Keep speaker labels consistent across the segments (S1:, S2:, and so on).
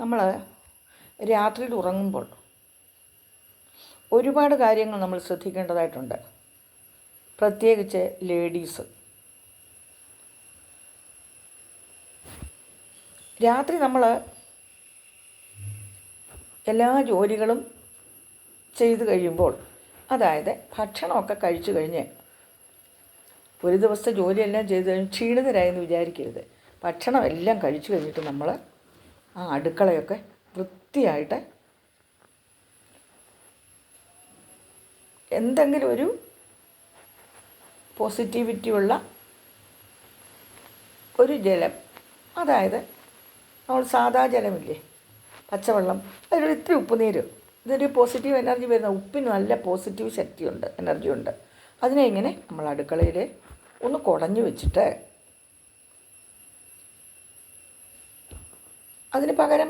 S1: നമ്മൾ രാത്രിയിൽ ഉറങ്ങുമ്പോൾ ഒരുപാട് കാര്യങ്ങൾ നമ്മൾ ശ്രദ്ധിക്കേണ്ടതായിട്ടുണ്ട്. പ്രത്യേകിച്ച് ലേഡീസ്. രാത്രി നമ്മൾ എല്ലാ ജോലികളും ചെയ്തു കഴിയുമ്പോൾ, അതായത് ഭക്ഷണമൊക്കെ കഴിച്ചു കഴിഞ്ഞ് ഒരു ദിവസത്തെ ജോലിയെല്ലാം ചെയ്ത് കഴിഞ്ഞ് ക്ഷീണിതരായെന്ന് വിചാരിക്കരുത്. ഭക്ഷണം എല്ലാം കഴിച്ചു കഴിഞ്ഞിട്ട് നമ്മൾ ആ അടുക്കളയൊക്കെ വൃത്തിയായിട്ട് എന്തെങ്കിലും ഒരു പോസിറ്റിവിറ്റിയുള്ള ഒരു ജലം, അതായത് നമ്മൾ സാദാ ജലമില്ലേ, പച്ചവെള്ളം, അതിലൊരു ഇത്തിരി ഉപ്പുനീര്, ഇതൊരു പോസിറ്റീവ് എനർജി വരുന്ന, ഉപ്പിന് നല്ല പോസിറ്റീവ് ശക്തിയുണ്ട്, എനർജിയുണ്ട്. അതിനെ ഇങ്ങനെ നമ്മൾ അടുക്കളയിൽ ഒന്ന് കുടഞ്ഞു വെച്ചിട്ട് അതിന് പകരം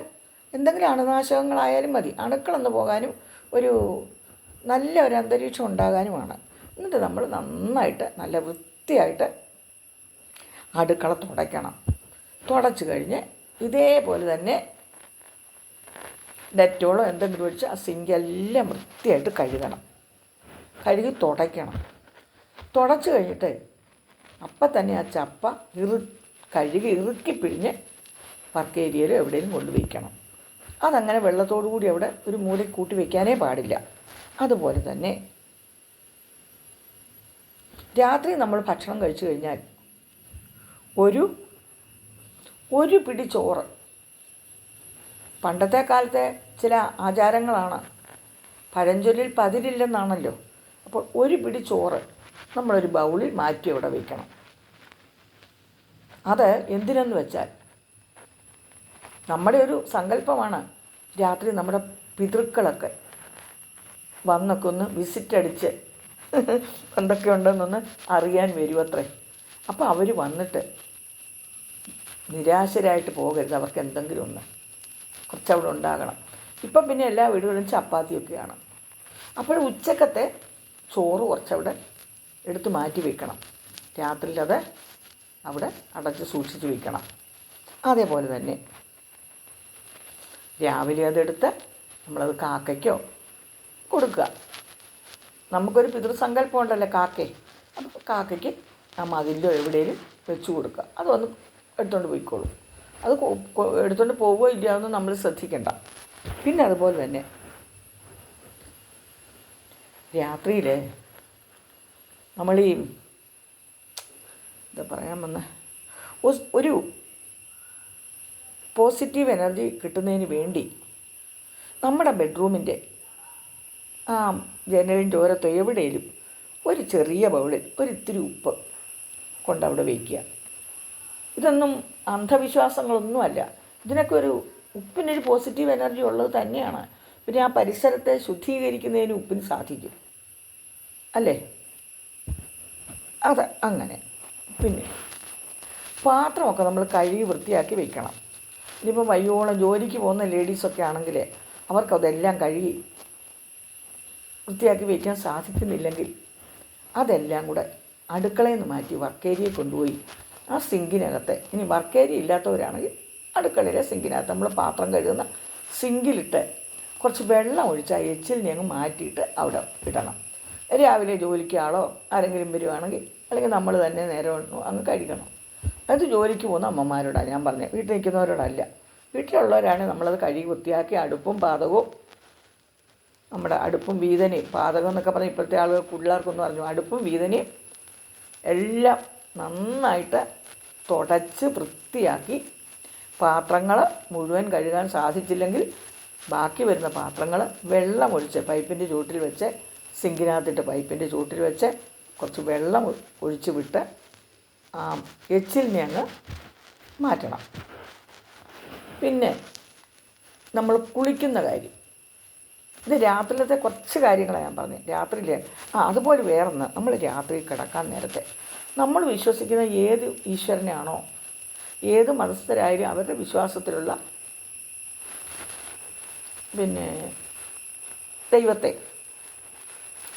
S1: എന്തെങ്കിലും അണുനാശകങ്ങളായാലും മതി, അണുക്കളൊന്ന് പോകാനും ഒരു നല്ല ഒരു അന്തരീക്ഷം ഉണ്ടാകാനുമാണ്. എന്നിട്ട് നമ്മൾ നന്നായിട്ട് നല്ല വൃത്തിയായിട്ട് അടുക്കള തുടയ്ക്കണം. തുടച്ച് കഴിഞ്ഞ് ഇതേപോലെ തന്നെ ഡെറ്റോളോ എന്തെങ്കിലും ഒഴിച്ച് ആ സിങ്കെല്ലാം വൃത്തിയായിട്ട് കഴുകണം, കഴുകി തുടയ്ക്കണം. തുടച്ച് കഴിഞ്ഞിട്ട് അപ്പം തന്നെ ആ ചപ്പ കഴുകി ഇറുക്കി പിഴിഞ്ഞ് വർക്ക് ഏരിയയിലോ എവിടെയെങ്കിലും കൊണ്ടുവയ്ക്കണം. അതങ്ങനെ വെള്ളത്തോടു കൂടി അവിടെ ഒരു മൂലയ്ക്ക് കൂട്ടി വയ്ക്കാനേ പാടില്ല. അതുപോലെ തന്നെ രാത്രി നമ്മൾ ഭക്ഷണം കഴിച്ചു കഴിഞ്ഞാൽ ഒരു പിടി ചോറ്, പണ്ടത്തെ കാലത്തെ ചില ആചാരങ്ങളാണ്, പഴഞ്ചൊല്ലിൽ പതിരില്ലെന്നാണല്ലോ. അപ്പോൾ ഒരു പിടി ചോറ് നമ്മളൊരു ബൗളിൽ മാറ്റി അവിടെ വയ്ക്കണം. അത് എന്തിനെന്ന് വെച്ചാൽ, നമ്മുടെ ഒരു സങ്കല്പമാണ്, രാത്രി നമ്മുടെ പിതൃക്കളൊക്കെ വന്നൊക്കെ ഒന്ന് വിസിറ്റ് അടിച്ച് എന്തൊക്കെ ഉണ്ടെന്നൊന്ന് അറിയാൻ വരുമത്രേ. അപ്പോൾ അവർ വന്നിട്ട് നിരാശരായിട്ട് പോകരുത്, അവർക്ക് എന്തെങ്കിലും ഒന്ന് കുറച്ചവിടെ ഉണ്ടാകണം. ഇപ്പം പിന്നെ എല്ലാ വീടുകളിലും ചപ്പാത്തിയൊക്കെയാണ്. അപ്പോൾ ഉച്ചക്കത്തെ ചോറ് കുറച്ചവിടെ എടുത്ത് മാറ്റി വയ്ക്കണം, രാത്രിയിൽ അത് അവിടെ അടച്ച് സൂക്ഷിച്ച് വയ്ക്കണം. അതേപോലെ തന്നെ രാവിലെ അതെടുത്ത് നമ്മളത് കാക്കയ്ക്കോ കൊടുക്കുക. നമുക്കൊരു പിതൃസങ്കല്പം ഉണ്ടല്ലോ കാക്കേ, അപ്പോൾ കാക്കയ്ക്ക് ആ മതിലോ എവിടെയും വെച്ച് കൊടുക്കുക. അതൊന്ന് എടുത്തുകൊണ്ട് പോയിക്കോളും. അത് എടുത്തുകൊണ്ട് പോവുകയോ ഇല്ലയോ എന്ന് നമ്മൾ ശ്രദ്ധിക്കണ്ട. പിന്നെ അതുപോലെ തന്നെ രാത്രിയിൽ നമ്മൾ എന്താ പറയാൻ വന്ന ഒരു പോസിറ്റീവ് എനർജി കിട്ടുന്നതിന് വേണ്ടി നമ്മുടെ ബെഡ്റൂമിൻ്റെ ആ ജനലിൻ്റെ ഓരത്തോ എവിടെയും ഒരു ചെറിയ ബൗളിൽ ഒരിത്തിരി ഉപ്പ് കൊണ്ടവിടെ വയ്ക്കുക. ഇതൊന്നും അന്ധവിശ്വാസങ്ങളൊന്നുമല്ല. ഇതിനൊക്കെ ഉപ്പിനൊരു പോസിറ്റീവ് എനർജി ഉള്ളത് തന്നെയാണ്. പിന്നെ ആ പരിസരത്തെ ശുദ്ധീകരിക്കുന്നതിന് ഉപ്പിന് സാധിക്കും, അല്ലേ? അത് അങ്ങനെ. പിന്നെ പാത്രമൊക്കെ നമ്മൾ കഴുകി വൃത്തിയാക്കി വയ്ക്കണം. ഇനിയിപ്പോൾ വയ്യോളം ജോലിക്ക് പോകുന്ന ലേഡീസൊക്കെ ആണെങ്കിൽ അവർക്കതെല്ലാം കഴുകി വൃത്തിയാക്കി വയ്ക്കാൻ സാധിക്കുന്നില്ലെങ്കിൽ അതെല്ലാം കൂടെ അടുക്കളയിൽ നിന്ന് മാറ്റി വർക്ക് ഏരിയയിൽ കൊണ്ടുപോയി ആ സിങ്കിനകത്ത്, ഇനി വർക്ക് ഏരിയ ഇല്ലാത്തവരാണെങ്കിൽ അടുക്കളയിലെ സിങ്കിനകത്ത് നമ്മൾ പാത്രം കഴുകുന്ന സിങ്കിലിട്ട് കുറച്ച് വെള്ളം ഒഴിച്ച് ആ എച്ചിലിനെ അങ്ങ് മാറ്റിയിട്ട് അവിടെ ഇടണം. രാവിലെ ജോലിക്ക് ആളോ ആരെങ്കിലും വരുവാണെങ്കിൽ, അല്ലെങ്കിൽ നമ്മൾ തന്നെ നേരെ അങ്ങ് കഴുകണം. അത് ജോലിക്ക് പോകുന്ന അമ്മമാരോടാണ് ഞാൻ പറഞ്ഞത്, വീട്ടിൽ നിൽക്കുന്നവരോടല്ല. വീട്ടിലുള്ളവരാണെങ്കിൽ നമ്മളത് കഴുകി വൃത്തിയാക്കി അടുപ്പും പാചകവും, നമ്മുടെ അടുപ്പും വീതനയും, പാചകം എന്നൊക്കെ പറഞ്ഞാൽ ഇപ്പോഴത്തെ ആളുകൾ പിള്ളേർക്കൊന്നും പറഞ്ഞു, അടുപ്പും വീതനയും എല്ലാം നന്നായിട്ട് തുടച്ച് വൃത്തിയാക്കി, പാത്രങ്ങൾ മുഴുവൻ കഴുകാൻ സാധിച്ചില്ലെങ്കിൽ ബാക്കി വരുന്ന പാത്രങ്ങൾ വെള്ളമൊഴിച്ച് പൈപ്പിൻ്റെ ചുവട്ടിൽ വെച്ച്, സിങ്കിനകത്തിട്ട് പൈപ്പിൻ്റെ ചുവട്ടിൽ വെച്ച് കുറച്ച് വെള്ളം ഒഴിച്ച് വിട്ട് ആ എച്ചിലിനെ അങ്ങ് മാറ്റണം. പിന്നെ നമ്മൾ കുളിക്കുന്ന കാര്യം, ഇത് രാത്രിയിലത്തെ കുറച്ച് കാര്യങ്ങളാണ് ഞാൻ പറഞ്ഞത്. രാത്രിയിൽ അതുപോലെ വേറൊന്ന്, നമ്മൾ രാത്രി കിടക്കാൻ നേരത്തെ നമ്മൾ വിശ്വസിക്കുന്ന ഏത് ഈശ്വരനാണോ, ഏത് മതസ്ഥരായാലും അവരുടെ വിശ്വാസത്തിലുള്ള പിന്നെ ദൈവത്തെ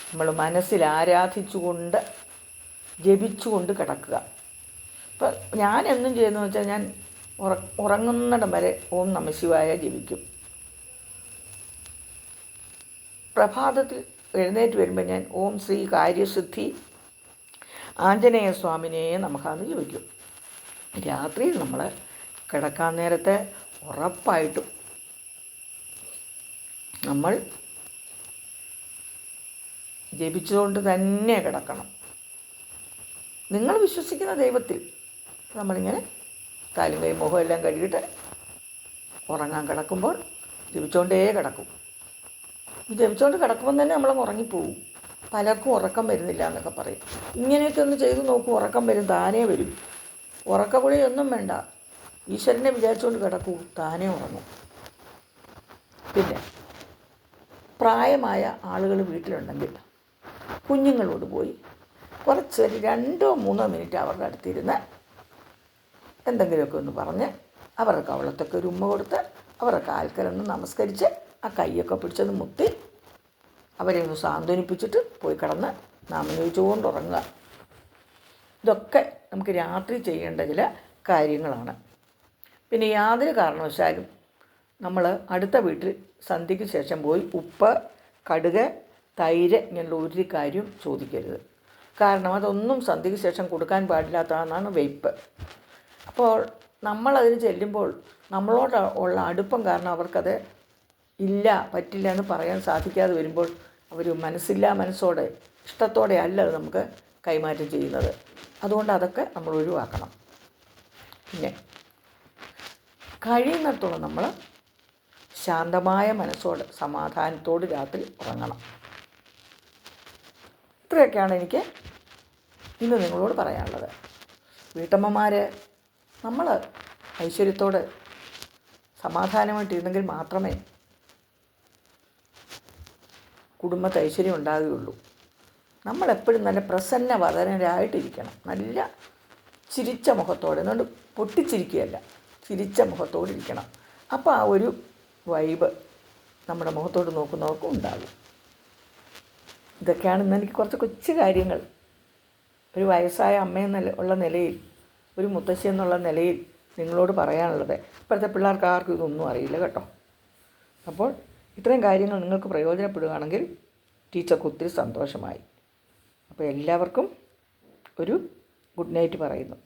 S1: നമ്മൾ മനസ്സിൽ ആരാധിച്ചുകൊണ്ട് ജപിച്ചുകൊണ്ട് കിടക്കുക. ഇപ്പം ഞാൻ എന്നും ചെയ്യുന്നതെന്ന് വെച്ചാൽ, ഞാൻ ഉറങ്ങുന്നിടം വരെ ഓം നമഃശിവായ ജപിക്കും. പ്രഭാതത്തിൽ എഴുന്നേറ്റ് വരുമ്പോൾ ഞാൻ ഓം ശ്രീ കാര്യസിദ്ധി ആഞ്ജനേയ സ്വാമിനെ നമഃന്ന് ജപിക്കും. രാത്രിയിൽ നമ്മൾ കിടക്കാൻ നേരത്തെ ഉറപ്പായിട്ടും നമ്മൾ ജപിച്ചുകൊണ്ട് തന്നെ കിടക്കണം. നിങ്ങൾ വിശ്വസിക്കുന്ന ദൈവത്തിൽ നമ്മളിങ്ങനെ കാലും കൈ മുഖം എല്ലാം കഴുകിയിട്ട് ഉറങ്ങാൻ കിടക്കുമ്പോൾ ജപിച്ചുകൊണ്ടേ കിടക്കും. ജപിച്ചുകൊണ്ട് കിടക്കുമ്പോൾ തന്നെ നമ്മളങ്ങ് ഉറങ്ങിപ്പോവും. പലർക്കും ഉറക്കം വരുന്നില്ല എന്നൊക്കെ പറയും. ഇങ്ങനെയൊക്കെ ഒന്ന് ചെയ്ത് നോക്കും, ഉറക്കം വരും, താനേ വരും. ഉറക്കഗുളിയൊന്നും വേണ്ട, ഈശ്വരനെ വിചാരിച്ചുകൊണ്ട് കിടക്കൂ, താനേ ഉറങ്ങും. പിന്നെ പ്രായമായ ആളുകൾ വീട്ടിലുണ്ടെങ്കിൽ കുഞ്ഞുങ്ങളോട് പോയി കുറച്ച് 2-3 മിനിറ്റ് അവരുടെ അടുത്തിരുന്ന് എന്തെങ്കിലുമൊക്കെ ഒന്ന് പറഞ്ഞ് അവരുടെ കവളത്തൊക്കെ ഒരു ഉമ്മ കൊടുത്ത് അവരുടെ കാൽക്കലൊന്ന് നമസ്കരിച്ച് ആ കൈയൊക്കെ പിടിച്ചൊന്ന് മുത്തി അവരെ ഒന്ന് സാന്ത്വനിപ്പിച്ചിട്ട് പോയി കിടന്ന് നാമം ജപിച്ചുകൊണ്ട് ഉറങ്ങുക. ഇതൊക്കെ നമുക്ക് രാത്രി ചെയ്യേണ്ട ചില കാര്യങ്ങളാണ്. പിന്നെ യാതൊരു കാരണവശാലും നമ്മൾ അടുത്ത വീട്ടിൽ സന്ധ്യയ്ക്ക് ശേഷം പോയി ഉപ്പ്, കടുക്, തൈര് ഇങ്ങനെയുള്ള ഒരു കാര്യം ചോദിക്കരുത്. കാരണം അതൊന്നും സന്ധ്യയ്ക്ക് ശേഷം കൊടുക്കാൻ പാടില്ലാത്തതാണ് വെയ്പ്പ്. അപ്പോൾ നമ്മളതിന് ചെല്ലുമ്പോൾ നമ്മളോട് ഉള്ള അടുപ്പം കാരണം അവർക്കത് ഇല്ല, പറ്റില്ല എന്ന് പറയാൻ സാധിക്കാതെ വരുമ്പോൾ അവർ മനസ്സോടെ ഇഷ്ടത്തോടെ അല്ല അത് നമുക്ക് കൈമാറ്റം ചെയ്യുന്നത്. അതുകൊണ്ട് അതൊക്കെ നമ്മൾ ഒഴിവാക്കണം. പിന്നെ കഴിയുന്നിടത്തോളം നമ്മൾ ശാന്തമായ മനസ്സോട് സമാധാനത്തോട് രാത്രി ഉറങ്ങണം. ഇത്രയൊക്കെയാണ് എനിക്ക് ഇന്ന് നിങ്ങളോട് പറയാനുള്ളത്. വീട്ടമ്മമാർ നമ്മൾ ഐശ്വര്യത്തോട് സമാധാനമായിട്ടിരുന്നെങ്കിൽ മാത്രമേ കുടുംബത്തെ ഐശ്വര്യം ഉണ്ടാകുകയുള്ളൂ. നമ്മളെപ്പോഴും നല്ല പ്രസന്നവദനരായിട്ടിരിക്കണം, നല്ല ചിരിച്ച മുഖത്തോടെ, അതുകൊണ്ട് പൊട്ടിച്ചിരിക്കുകയല്ല, ചിരിച്ച മുഖത്തോടെ ഇരിക്കണം. അപ്പോൾ ആ ഒരു വൈബ് നമ്മുടെ മുഖത്തോട് നോക്കുന്നവർക്കും ഉണ്ടാകും. ഇതൊക്കെയാണ് ഇന്ന് എനിക്ക് കുറച്ച് കൊച്ചു കാര്യങ്ങൾ ഒരു വയസ്സായ അമ്മയെന്നുള്ള നിലയിൽ, ഒരു മുത്തശ്ശി എന്നുള്ള നിലയിൽ നിങ്ങളോട് പറയാനുള്ളത്. ഇപ്പോഴത്തെ പിള്ളേർക്ക് ആർക്കും ഇതൊന്നും അറിയില്ല കേട്ടോ. അപ്പോൾ ഇത്രയും കാര്യങ്ങൾ നിങ്ങൾക്ക് പ്രയോജനപ്പെടുകയാണെങ്കിൽ ടീച്ചർക്ക് ഒത്തിരി സന്തോഷമായി. അപ്പോൾ എല്ലാവർക്കും ഒരു ഗുഡ് നൈറ്റ് പറയുന്നു.